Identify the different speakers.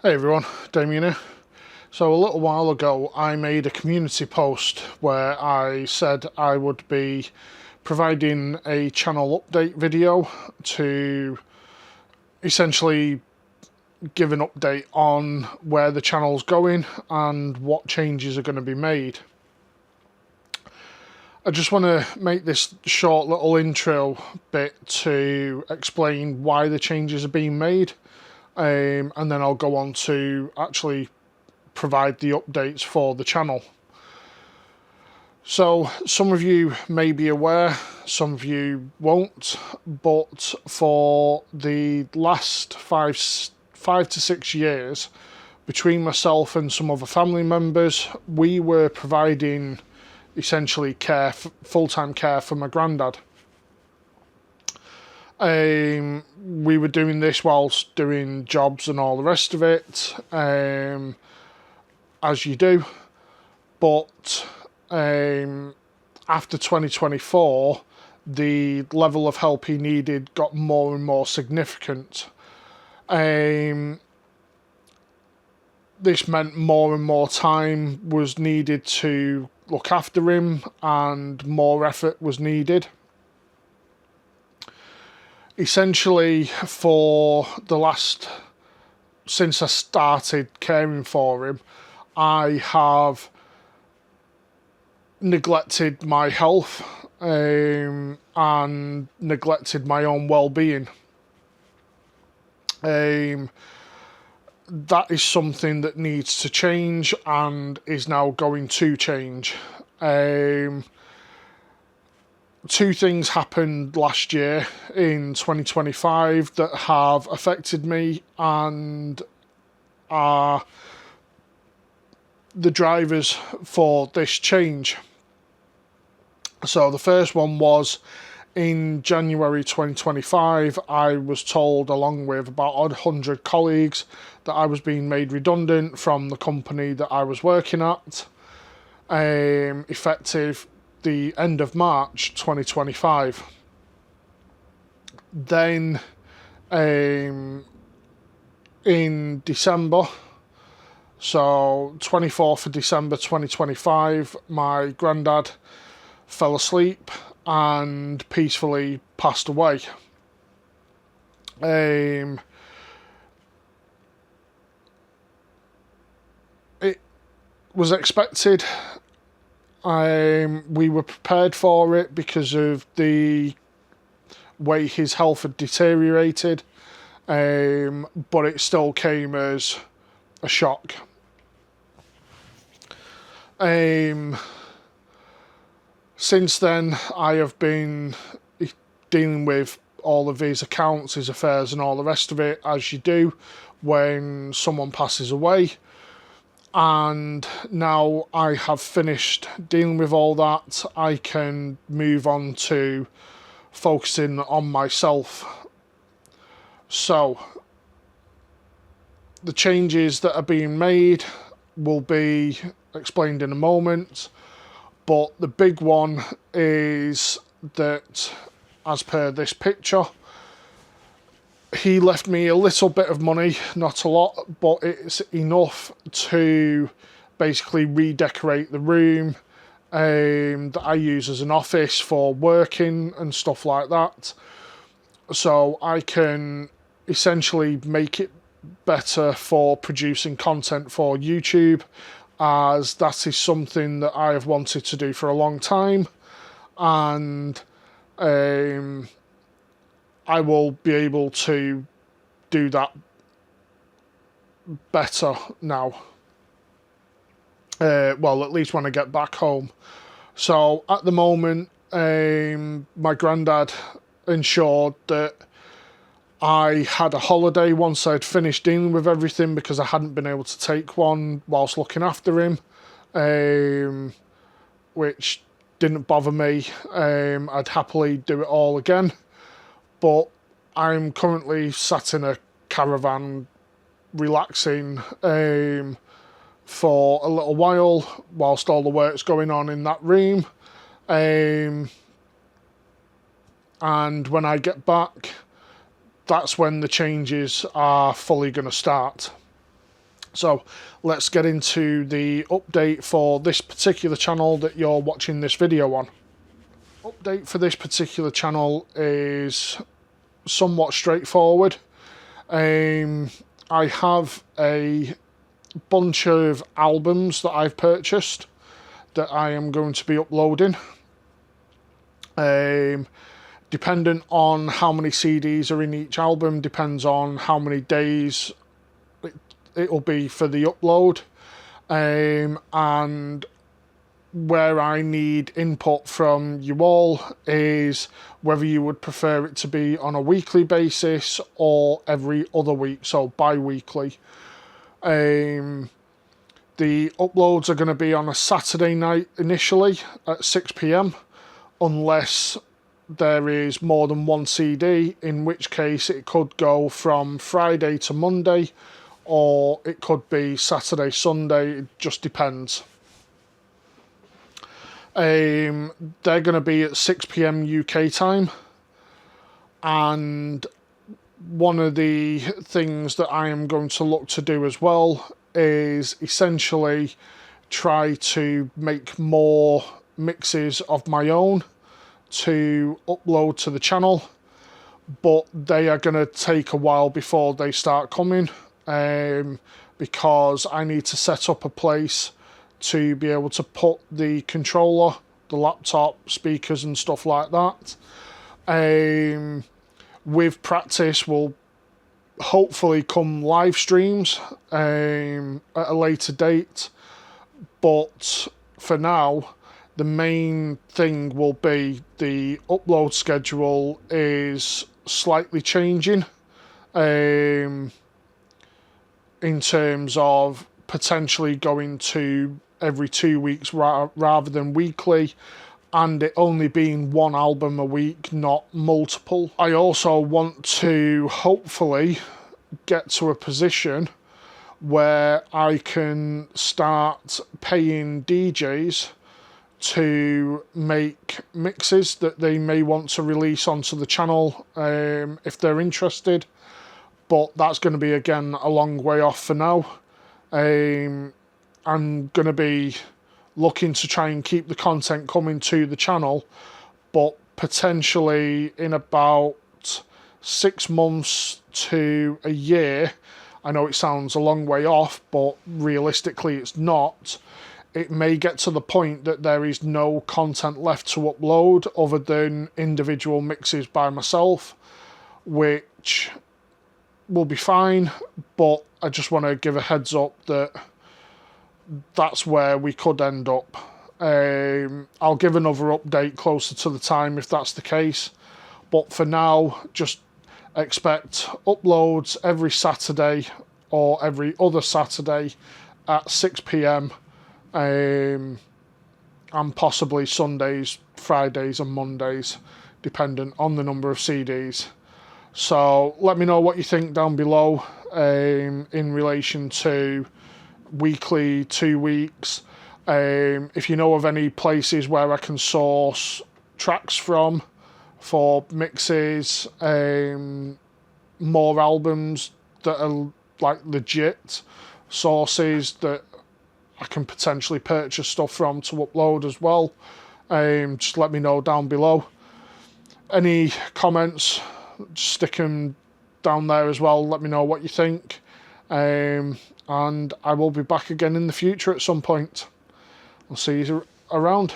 Speaker 1: Hey everyone, Damien here. So a little while ago I made a community post where I said I would be providing a channel update video to essentially give an update on where the channel's going and what changes are going to be made. I just want to make this short little intro bit to explain why the changes are being made. And then I'll go on to actually provide the updates for the channel. So some of you may be aware, some of you won't, but for the last five to 6 years, between myself and some other family members, we were providing essentially full-time care for my granddad. We were doing this whilst doing jobs and all the rest of it, as you do. But after 2024, the level of help he needed got more and more significant. This meant more and more time was needed to look after him, and more effort was needed. Essentially, for the since I started caring for him, I have neglected my health and neglected my own well-being. That is something that needs to change and is now going to change. Two things happened last year in 2025 that have affected me and are the drivers for this change. So the first one was in January 2025, I was told, along with about 100 colleagues, that I was being made redundant from the company that I was working at, effective the end of March 2025. Then in December, so 24th of December 2025, my granddad fell asleep and peacefully passed away. It was expected. We were prepared for it because of the way his health had deteriorated, but it still came as a shock. Since then, I have been dealing with all of his accounts, his affairs and all the rest of it, as you do when someone passes away. And now I have finished dealing with all that, I can move on to focusing on myself. So, the changes that are being made will be explained in a moment, but the big one is that, as per this picture, he left me a little bit of money, not a lot, but it's enough to basically redecorate the room that I use as an office for working and stuff like that. So I can essentially make it better for producing content for YouTube, as that is something that I have wanted to do for a long time, and I will be able to do that better now. Well, at least when I get back home. So at the moment, my granddad ensured that I had a holiday once I'd finished dealing with everything, because I hadn't been able to take one whilst looking after him, which didn't bother me. I'd happily do it all again. But I'm currently sat in a caravan relaxing for a little while whilst all the work's going on in that room. And when I get back, that's when the changes are fully going to start. So let's get into the update for this particular channel that you're watching this video on. Update for this particular channel is somewhat straightforward. I have a bunch of albums that I've purchased that I am going to be uploading. Dependent on how many CDs are in each album, depends on how many days it'll be for the upload, and where I need input from you all is whether you would prefer it to be on a weekly basis or every other week, so bi-weekly. The uploads are going to be on a Saturday night initially at 6 PM, unless there is more than one CD, in which case it could go from Friday to Monday, or it could be Saturday, Sunday, it just depends. They're going to be at 6 PM UK time, and one of the things that I am going to look to do as well is essentially try to make more mixes of my own to upload to the channel, but they are going to take a while before they start coming, because I need to set up a place to be able to put the controller, the laptop, speakers and stuff like that. With practice will hopefully come live streams at a later date, but for now the main thing will be the upload schedule is slightly changing, in terms of potentially going to every 2 weeks rather than weekly, and it only being one album a week, not multiple. I also want to hopefully get to a position where I can start paying DJs to make mixes that they may want to release onto the channel, if they're interested, but that's going to be again a long way off for now. I'm going to be looking to try and keep the content coming to the channel, but potentially in about 6 months to a year, I know it sounds a long way off, but realistically it's not, it may get to the point that there is no content left to upload other than individual mixes by myself, which will be fine, but I just want to give a heads up that that's where we could end up. I'll give another update closer to the time if that's the case, but for now just expect uploads every Saturday or every other Saturday at 6 PM, and possibly Sundays, Fridays and Mondays, dependent on the number of CDs. So let me know what you think down below, in relation to weekly, 2 weeks. If you know of any places where I can source tracks from for mixes, more albums that are like legit sources that I can potentially purchase stuff from to upload as well, just let me know down below. Any comments, just stick them down there as well, let me know what you think. And I will be back again in the future at some point. I'll see you around.